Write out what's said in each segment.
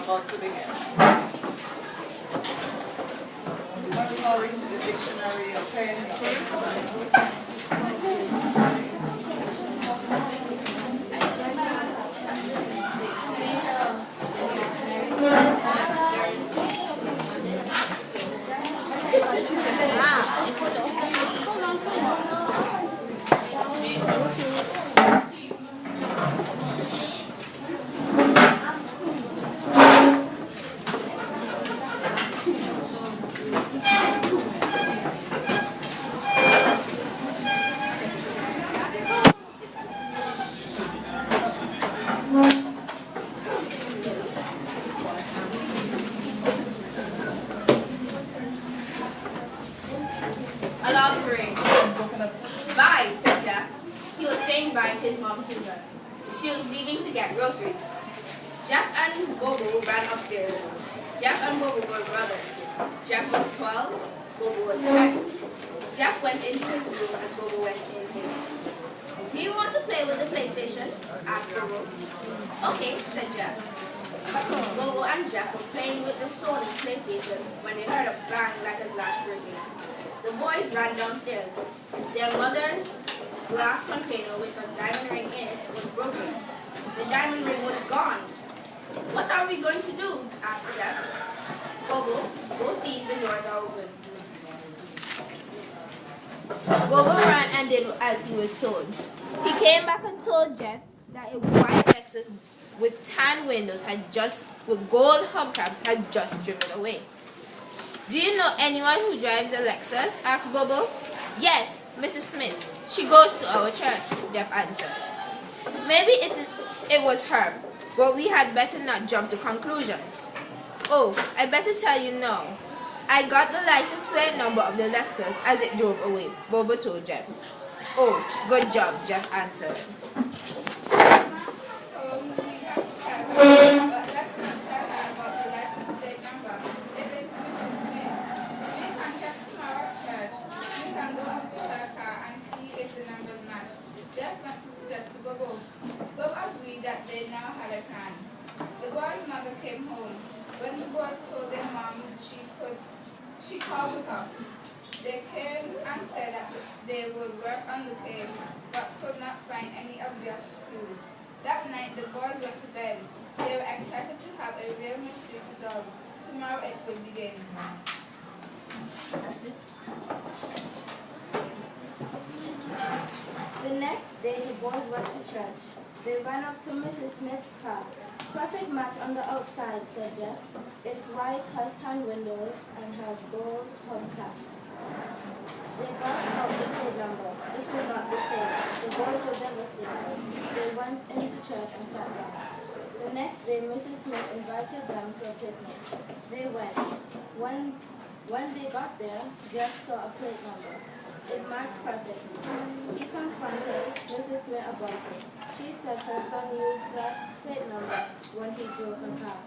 about to begin. What we call reading the dictionary, okay? Bye, said Jeff. He was saying bye to his mom Susan. She was leaving to get groceries. Jeff and Bobo ran upstairs. Jeff and Bobo were brothers. Jeff was 12, Bobo was 10. Jeff went into his room and Bobo went in his. Do you want to play with the PlayStation? Asked Bobo. Okay, said Jeff. Bobo and Jeff were playing with the Sony PlayStation when they heard a bang like a glass breaking. The boys ran downstairs. Their mother's glass container with a diamond ring in it was broken. The diamond ring was gone. What are we going to do? Asked Jeff. Bobo, go see if the doors are open. Bobo ran and did as he was told. He came back and told Jeff that a white Lexus with tan windows with gold hubcaps had just driven away. Do you know anyone who drives a Lexus? Asked Bobo. Yes, Mrs. Smith. She goes to our church, Jeff answered. Maybe it was her, but we had better not jump to conclusions. Oh, I better tell you now. I got the license plate number of the Lexus as it drove away, Bobo told Jeff. Oh, good job, Jeff answered. Jeff went to suggest to Bobo. Bob agreed that they now had a plan. The boy's mother came home. When the boys told their mom she called the cops. They came and said that they would work on the case, but could not find any obvious clues. That night, the boys went to bed. They were excited to have a real mystery to solve. Tomorrow it would begin. The next day, the boys went to church. They ran up to Mrs. Smith's car. Perfect match on the outside, said Jeff. It's white, has tan windows, and has gold hubcaps. They got out the plate number. This was not the same. The boys were devastated. They went into church and sat down. The next day, Mrs. Smith invited them to a picnic. They went. When they got there, Jeff saw a plate number. It matched perfectly. He confronted Mrs. Smith about it. She said her son used that plate number when he drove her car.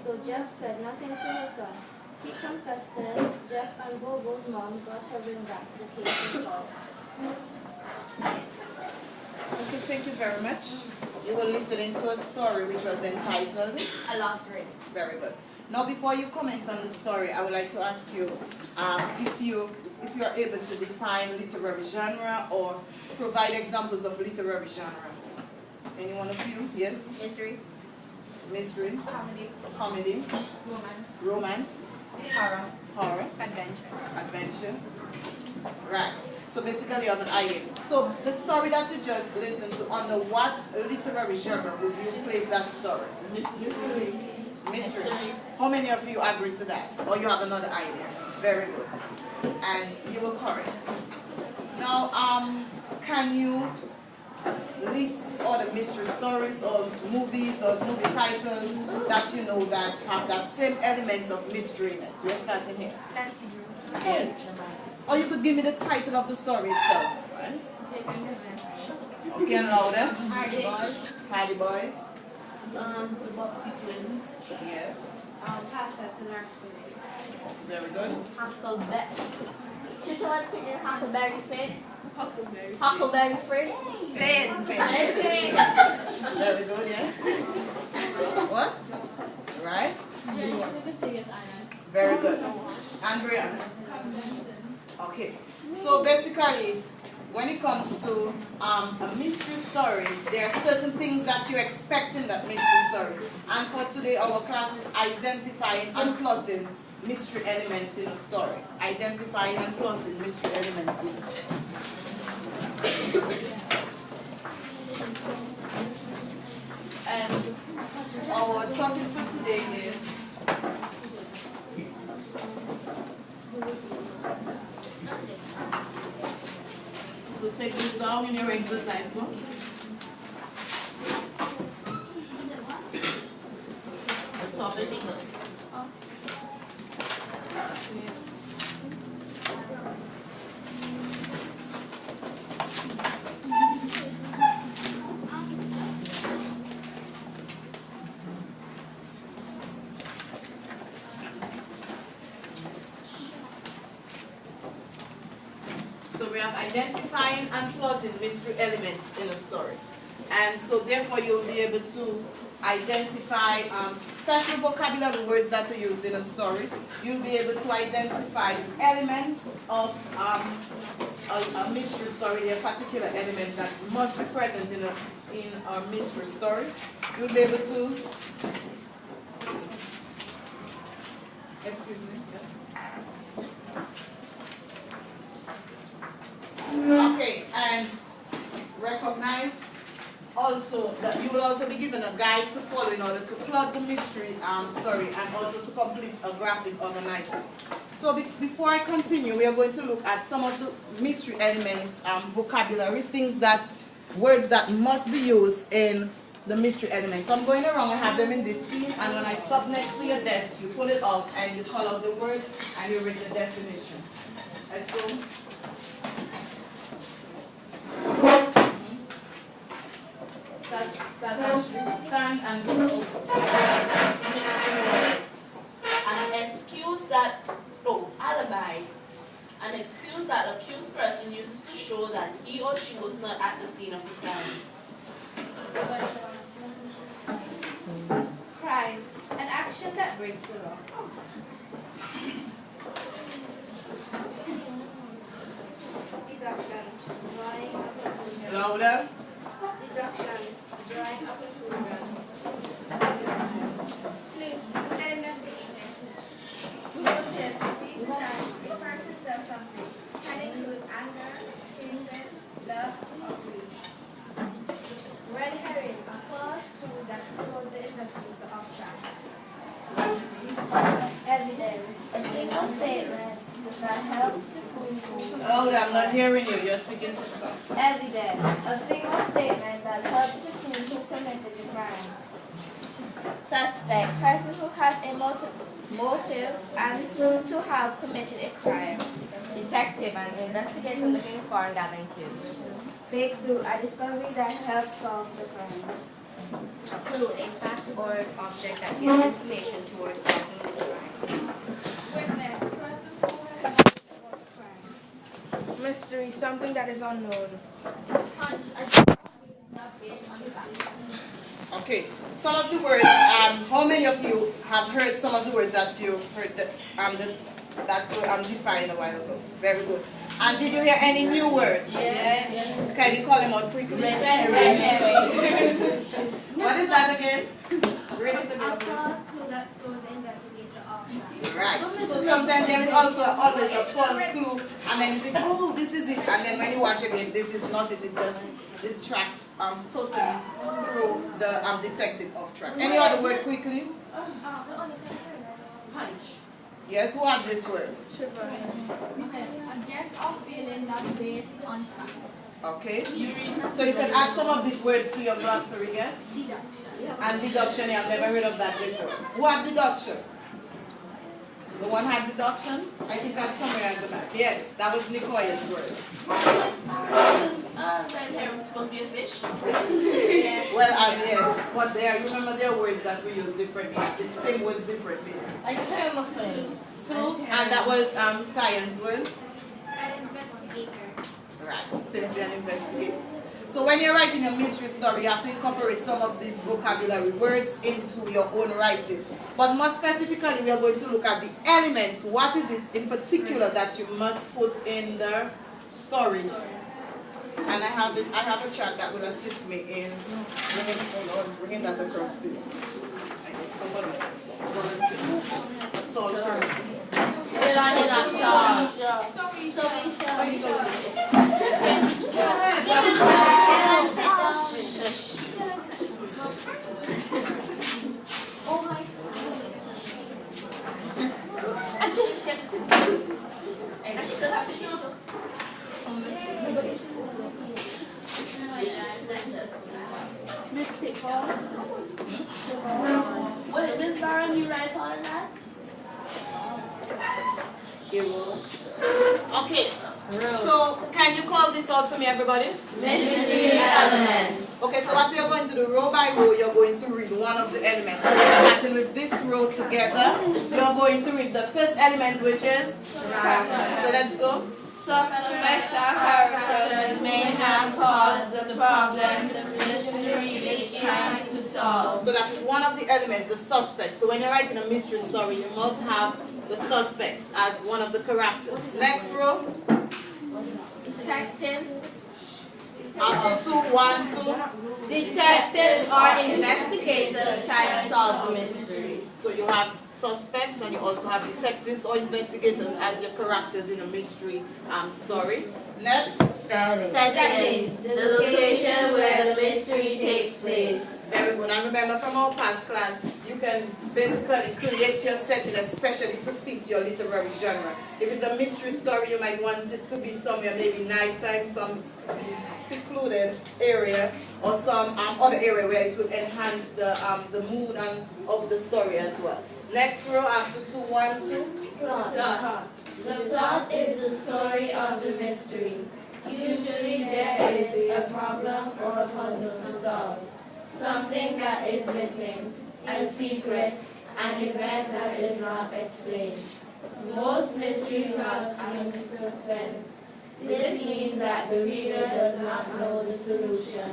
So Jeff said nothing to her son. He confessed that Jeff and Bobo's mom got her ring back. The case was solved. Okay, thank you very much. You were listening to a story which was entitled A Lost Ring. Very good. Now, before you comment on the story, I would like to ask you if you are able to define literary genre or provide examples of literary genre. Any one of you? Yes? Mystery. Mystery. Comedy. Comedy. Romance. Romance. Horror. Horror. Adventure. Adventure. Right. So basically you have an idea. So the story that you just listened to, under what literary genre would you place that story? Mystery. Mystery. How many of you agree to that? Or you have another idea? Very good. And you were correct. Now, can you list all the mystery stories or movies or movie titles that you know that have that same element of mystery in it? We're starting here. Nancy Drew. Yeah. Or you could give me the title of the story itself. Okay, and louder. Hardy Boys. Hardy Boys. The Bobbsey Twins. Yes. Pasha to Larkspur. Very good. Huckleberry. Huckleberry Finn. Huckleberry. Huckleberry Finn. Finn. Very good, yes. What? Right. Very good. Andrea? Okay. So basically, when it comes to a mystery story, there are certain things that you expect in that mystery story. And for today, our class is identifying and plotting mystery elements in a story. Identifying and plotting mystery elements in a story. And our topic for today is so take this down in your exercise book. The topic. So we have identifying and plotting mystery elements in a story. And so therefore you'll be able to identify special vocabulary words that are used in a story. You'll be able to identify the elements of a mystery story. There are particular elements that must be present in a mystery story. You'll be able to, excuse me, yes. Okay, and recognize also that you will also be given a guide to follow in order to plot the mystery story and also to complete a graphic organizer. So before I continue, we are going to look at some of the mystery elements, vocabulary, words that must be used in the mystery elements. So I'm going around and have them in this scene, and when I stop next to your desk, you pull it out and you call out the word and you read the definition. Let's go. Stand and go. Mystery words. An excuse that, no, alibi. An excuse that accused person uses to show that he or she was not at the scene of the crime. Crime, an action that breaks the law. Deduction, drawing up a conclusion. Louder. Deduction, drawing up a conclusion. Sleuth, an investigation. Notice, reason that a person does something can include anger, hatred, love, or greed. Red herring, a false clue that throws the investigator off track. Evidence, a single statement that helps the prove. Louder, I'm not hearing you. You're speaking to soft. Evidence, a single statement that helps the prove who committed the crime. Suspect, person who has a motive and to have committed a crime. Detective, an investigator looking for and gathering clues. Big clue, a discovery that helps solve the crime. Clue, a fact or object that gives information towards solving the crime. Witness, person who has knowledge about the crime. Mystery, something that is unknown. Hunch, a job not based on facts. Okay, some of the words, how many of you have heard some of the words that you heard that were defined a while ago? Very good. And did you hear any new words? Yes. Can you call them out quickly? Red herring. What is that again? Read it A again. false clue that throws the investigator off track. Right. So sometimes there is also always a false clue, and then you think, oh, this is it, and then when you watch again, this is not it. It just distracts totally through the detective off track. Any other word quickly? Hunch. Yes, who had this word? Okay, a guess or feeling not based on facts. Okay. You read. So you can add some of these words to your glossary, yes? Deduction. And deduction, I've never heard of that before. Who had deduction? The one had deduction? I think that's somewhere at the back. Yes, that was Nicoya's word. Red herring supposed to be a fish. Yes. Well, yes. But there, remember there are words that we use differently. The same words differently. I term of thing. Sleuth, and that was science word. An investigator. Right, simply an investigator. So when you're writing a mystery story, you have to incorporate some of these vocabulary words into your own writing. But more specifically, we are going to look at the elements. What is it in particular that you must put in the story? And I have a chart that will assist me in bringing that across to you. I need someone a tall person. Oh my Mystic Ball. Wait, Miss Baron, you write all of that? Okay, so can you call this out for me, everybody? Mystery elements. Okay, so what we are going to do, row by row, you're going to read one of the elements. So we're starting with this row together. You're going to read the first element, which is? So let's go. Suspects or characters may have caused the problem the mystery is trying to solve. So that is one of the elements, the suspects. So when you're writing a mystery story, you must have the suspects as one of the characters. Next row. detectives. After 2, 1, 2. Detectives or investigators try to solve the mystery. So you have suspects and you also have detectives or investigators as your characters in a mystery story. Next. Setting, the location where the mystery takes place. Very good. And remember from our past class, you can basically create your setting especially to fit your literary genre. If it's a mystery story, you might want it to be somewhere maybe nighttime, some secluded area, or some other area where it will enhance the mood of the story as well. Next row after 2, 1, 2. Plot. The plot is the story of the mystery. Usually there is a problem or a puzzle to solve. Something that is missing, a secret, an event that is not explained. Most mystery plots use suspense. This means that the reader does not know the solution,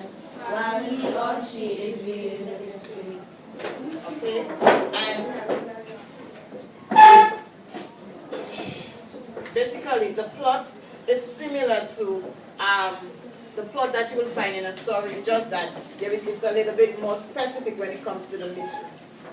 while he or she is reading the mystery. Okay, and basically the plot is similar to the plot that you will find in a story. It's just that it's a little bit more specific when it comes to the mystery.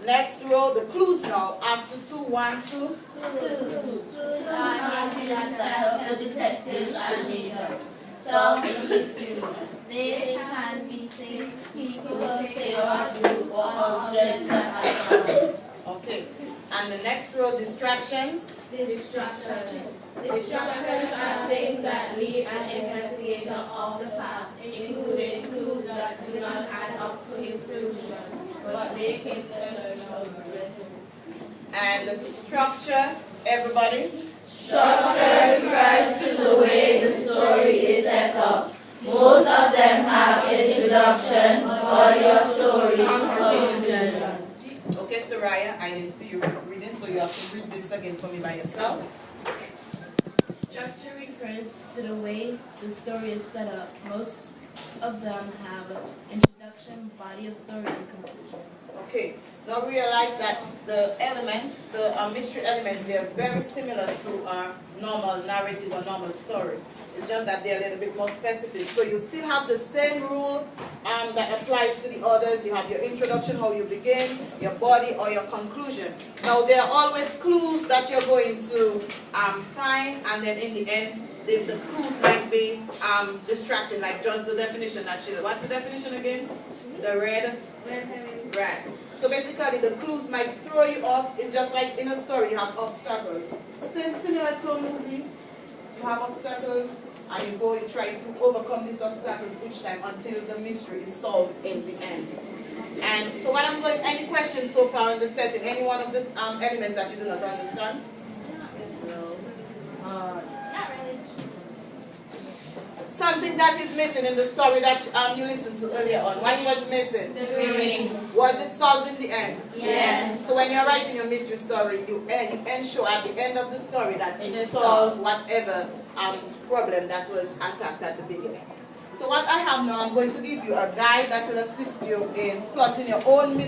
Next row, the clues now. After 2, 1, 2. Clues are the style of the detectives and reader. Solve the mystery. They can be things, people, say or do, or objects that are found. Okay. And the next row, distractions. Distractions. Distractions are things that lead an investigator off the path, including clues that do not add up to his solution, but make his search progress. And the structure, everybody. Structure refers to the way the story is set up. Most of them have introduction, or your story conclusion. Okay, Soraya, I didn't see you reading, so you have to read this again for me by yourself. Structure refers to the way the story is set up. Most of them have introduction, body of story, and conclusion. Okay, now realize that the elements, the mystery elements, they are very similar to our normal narrative or normal story. It's just that they're a little bit more specific. So you still have the same rule that applies to the others. You have your introduction, how you begin, your body, or your conclusion. Now there are always clues that you're going to find, and then in the end, the clues might be distracting, like just the definition that she did. What's the definition again? The red? Right. So basically the clues might throw you off. It's just like in a story you have obstacles. Similar to a movie, you have obstacles and you try to overcome these obstacles each time until the mystery is solved in the end. And so what I'm going, any questions so far in the setting? Any one of these elements that you do not understand? No. Not really. Something that is missing in the story that you listened to earlier on. What was missing? The ring. Was it solved in the end? Yes. So when you're writing a mystery story, you ensure at the end of the story that It you is solve whatever problem that was attacked at the beginning. So what I have now, I'm going to give you a guide that will assist you in plotting your own mystery.